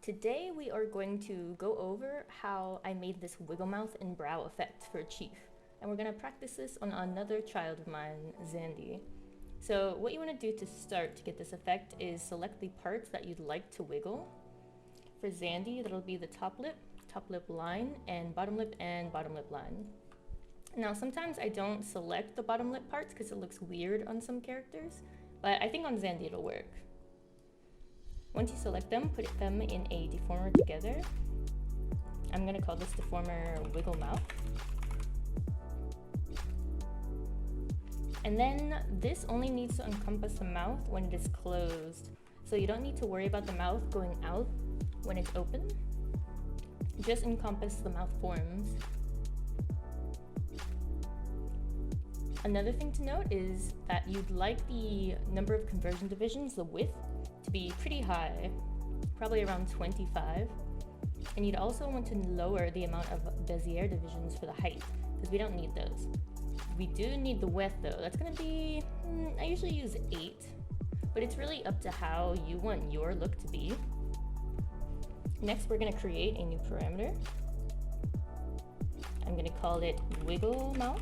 Today we are going to go over how I made this wiggle mouth and brow effect for Chief. And we're going to practice this on another child of mine, Zandy. So what you want to do to start to get this effect is select the parts that you'd like to wiggle. For Zandy, that'll be the top lip line, and bottom lip line. Now sometimes I don't select the bottom lip parts because it looks weird on some characters, but I think on Zandy it'll work. Once you select them, put them in a deformer together. I'm going to call this deformer wiggle mouth. And then this only needs to encompass the mouth when it is closed. So you don't need to worry about the mouth going out when it's open. Just encompass the mouth forms. Another thing to note is that you'd like the number of conversion divisions, the width, to be pretty high, probably around 25. And you'd also want to lower the amount of Bezier divisions for the height, because we don't need those. We do need the width though. That's gonna be, I usually use 8, but it's really up to how you want your look to be. Next, we're gonna create a new parameter. I'm gonna call it wiggle mouth.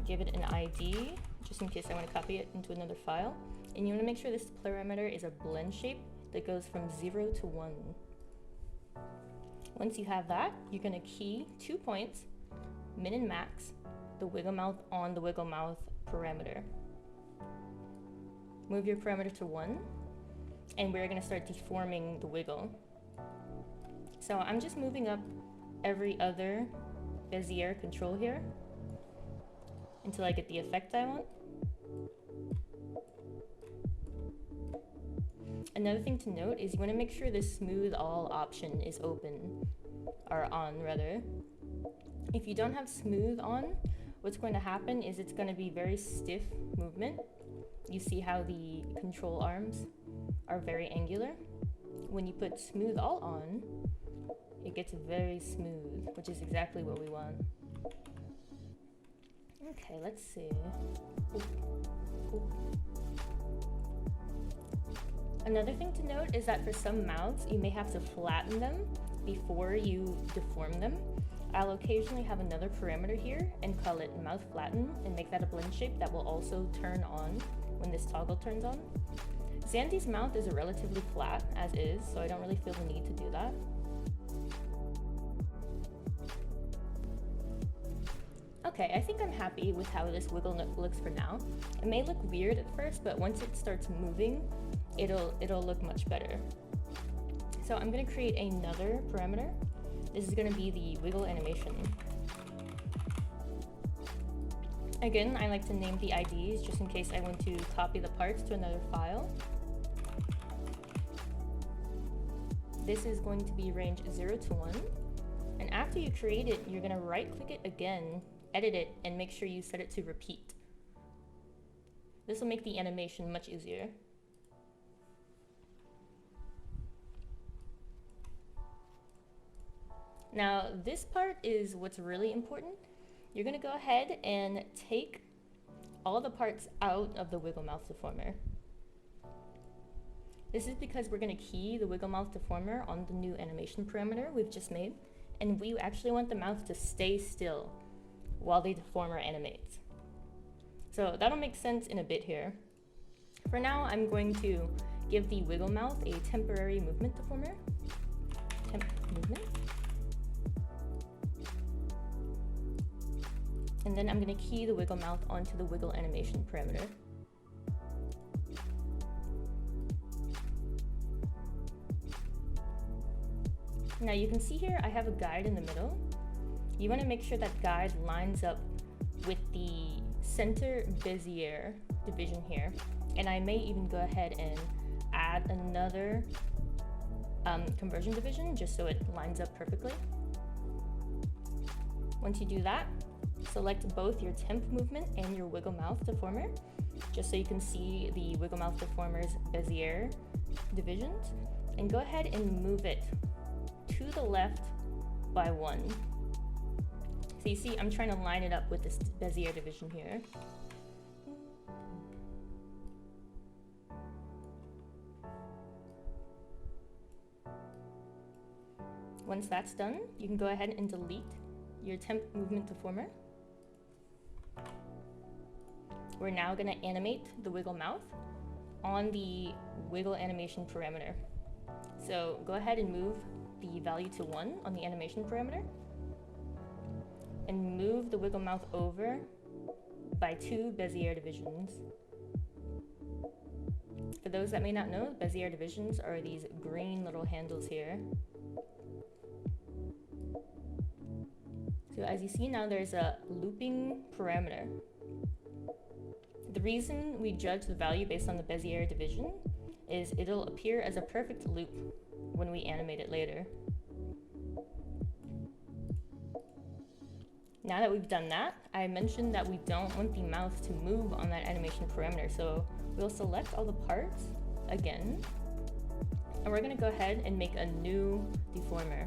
Give it an ID, just in case I want to copy it into another file. And you want to make sure this parameter is a blend shape that goes from 0 to 1. Once you have that, you're going to key 2 points, min and max, the wiggle mouth on the wiggle mouth parameter. Move your parameter to 1, and we're going to start deforming the wiggle. So I'm just moving up every other Bezier control here until I get the effect I want. Another thing to note is you want to make sure this smooth all option is open, or on rather. If you don't have smooth on, what's going to happen is it's going to be very stiff movement. You see how the control arms are very angular. When you put smooth all on, it gets very smooth, which is exactly what we want. Okay, let's see. Ooh. Another thing to note is that for some mouths, you may have to flatten them before you deform them. I'll occasionally have another parameter here and call it mouth flatten and make that a blend shape that will also turn on when this toggle turns on. Zandy's mouth is relatively flat as is, so I don't really feel the need to do that. Okay, I think I'm happy with how this wiggle looks for now. It may look weird at first, but once it starts moving, it'll look much better. So I'm going to create another parameter. This is going to be the wiggle animation. Again, I like to name the IDs just in case I want to copy the parts to another file. This is going to be range 0 to 1. And after you create it, you're going to right click it again, edit it, and make sure you set it to repeat. This will make the animation much easier. Now, this part is what's really important. You're going to go ahead and take all the parts out of the wiggle mouth deformer. This is because we're going to key the wiggle mouth deformer on the new animation parameter we've just made, and we actually want the mouth to stay still while the deformer animates. So that'll make sense in a bit here. For now, I'm going to give the wiggle mouth a temporary movement deformer. Temp movement. And then I'm going to key the wiggle mouth onto the wiggle animation parameter. Now you can see here I have a guide in the middle. You want to make sure that guide lines up with the center Bezier division here. And I may even go ahead and add another conversion division just so it lines up perfectly. Once you do that, select both your temp movement and your wiggle mouth deformer, just so you can see the wiggle mouth deformer's Bezier divisions, and go ahead and move it to the left by 1. So you see, I'm trying to line it up with this Bezier division here. Once that's done, you can go ahead and delete your temp movement deformer. We're now going to animate the wiggle mouth on the wiggle animation parameter. So go ahead and move the value to 1 on the animation parameter and move the wiggle mouth over by 2 Bezier divisions. For those that may not know, Bezier divisions are these green little handles here. So as you see now, there's a looping parameter. The reason we judge the value based on the Bezier division is it'll appear as a perfect loop when we animate it later. Now that we've done that, I mentioned that we don't want the mouth to move on that animation parameter, so we'll select all the parts again, and we're gonna go ahead and make a new deformer.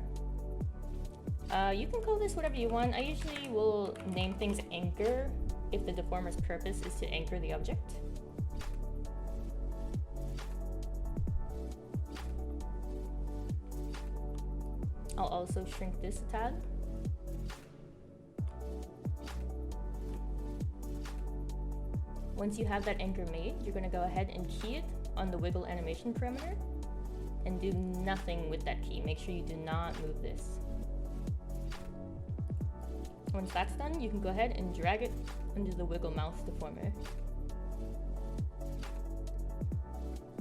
You can call this whatever you want. I usually will name things anchor if the deformer's purpose is to anchor the object. I'll also shrink this a tad. Once you have that anchor made, you're going to go ahead and key it on the wiggle animation parameter and do nothing with that key. Make sure you do not move this. Once that's done, you can go ahead and drag it under the wiggle mouth deformer.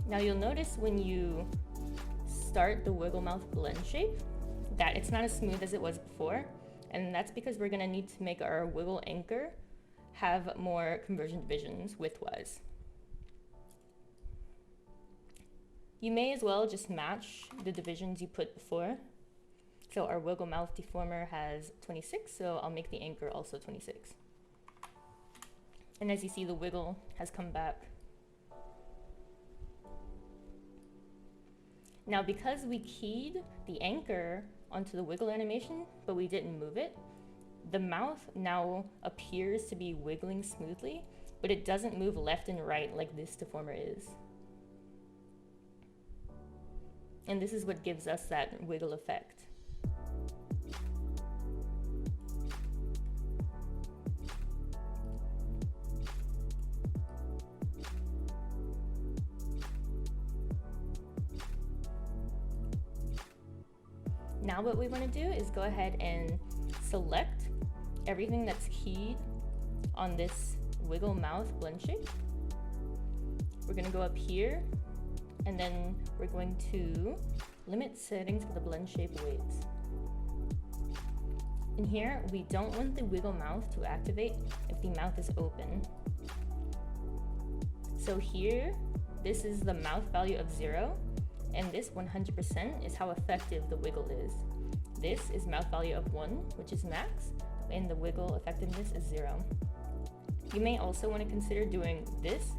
Now you'll notice when you start the wiggle mouth blend shape that it's not as smooth as it was before, and that's because we're going to need to make our wiggle anchor have more conversion divisions widthwise. You may as well just match the divisions you put before. So our wiggle mouth deformer has 26, so I'll make the anchor also 26. And as you see, the wiggle has come back. Now, because we keyed the anchor onto the wiggle animation, but we didn't move it, the mouth now appears to be wiggling smoothly, but it doesn't move left and right like this deformer is. And this is what gives us that wiggle effect. Now what we want to do is go ahead and select everything that's keyed on this wiggle mouth blend shape. We're going to go up here, and then we're going to limit settings for the blend shape weights. In here, we don't want the wiggle mouth to activate if the mouth is open. So here, this is the mouth value of 0, and this 100% is how effective the wiggle is. This is mouth value of 1, which is max, and the wiggle effectiveness is 0. You may also want to consider doing this,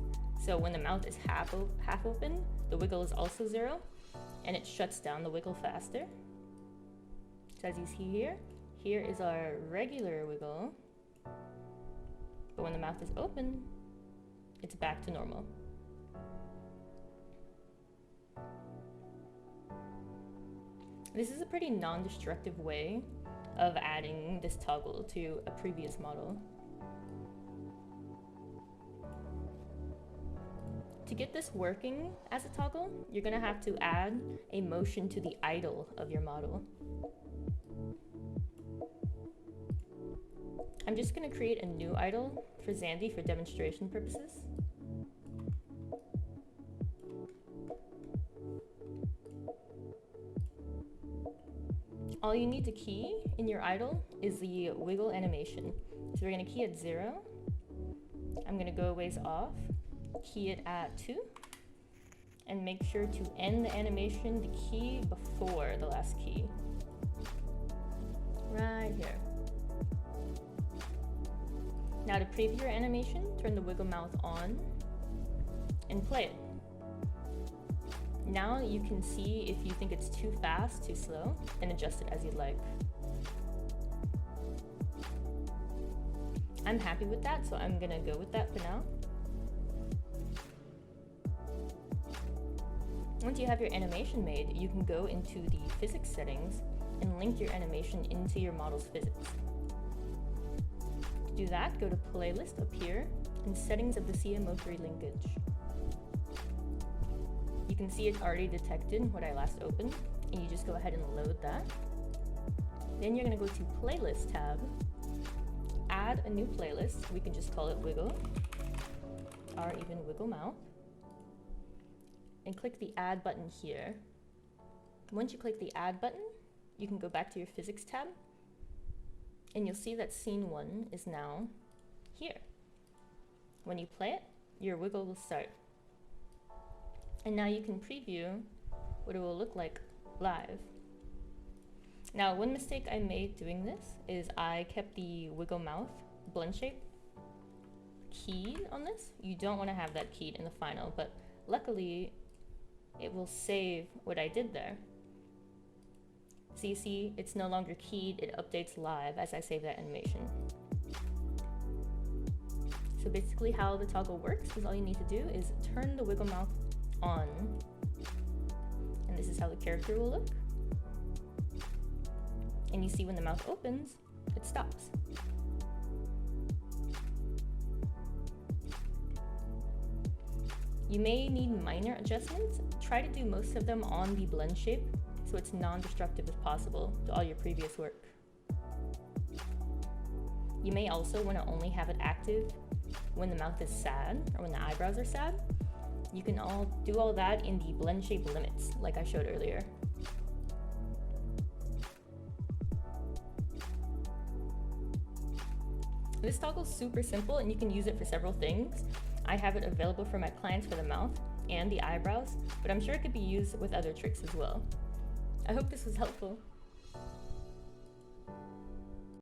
so when the mouth is half open, the wiggle is also 0, and it shuts down the wiggle faster. So as you see here, here is our regular wiggle, but when the mouth is open, it's back to normal. This is a pretty non-destructive way of adding this toggle to a previous model. To get this working as a toggle, you're going to have to add a motion to the idle of your model. I'm just going to create a new idle for Zandy for demonstration purposes. All you need to key in your idle is the wiggle animation. So we're going to key at 0. I'm going to go a ways off, key it at 2, and make sure to end the animation the key before the last key. Right here. Now to preview your animation, turn the wiggle mouth on and play it. Now you can see if you think it's too fast, too slow, and adjust it as you'd like. I'm happy with that, so I'm gonna go with that for now. Once you have your animation made, you can go into the physics settings and link your animation into your model's physics. To do that, go to Playlist up here and Settings of the CMO3 linkage. You can see it already detected what I last opened, and you just go ahead and load that. Then you're going to go to Playlist tab, add a new playlist. We can just call it Wiggle, or even Wiggle Mouth, and click the Add button here. Once you click the Add button, you can go back to your Physics tab, and you'll see that Scene 1 is now here. When you play it, your wiggle will start. And now you can preview what it will look like live. Now, one mistake I made doing this is I kept the wiggle mouth blend shape keyed on this. You don't want to have that keyed in the final, but luckily it will save what I did there. So you see, it's no longer keyed, it updates live as I save that animation. So basically how the toggle works is all you need to do is turn the wiggle mouth on, and this is how the character will look. And you see when the mouth opens, it stops. You may need minor adjustments. Try to do most of them on the blend shape so it's non-destructive as possible to all your previous work. You may also want to only have it active when the mouth is sad or when the eyebrows are sad. You can do all that in the blend shape limits like I showed earlier. This toggle is super simple and you can use it for several things. I have it available for my clients for the mouth and the eyebrows, but I'm sure it could be used with other tricks as well. I hope this was helpful.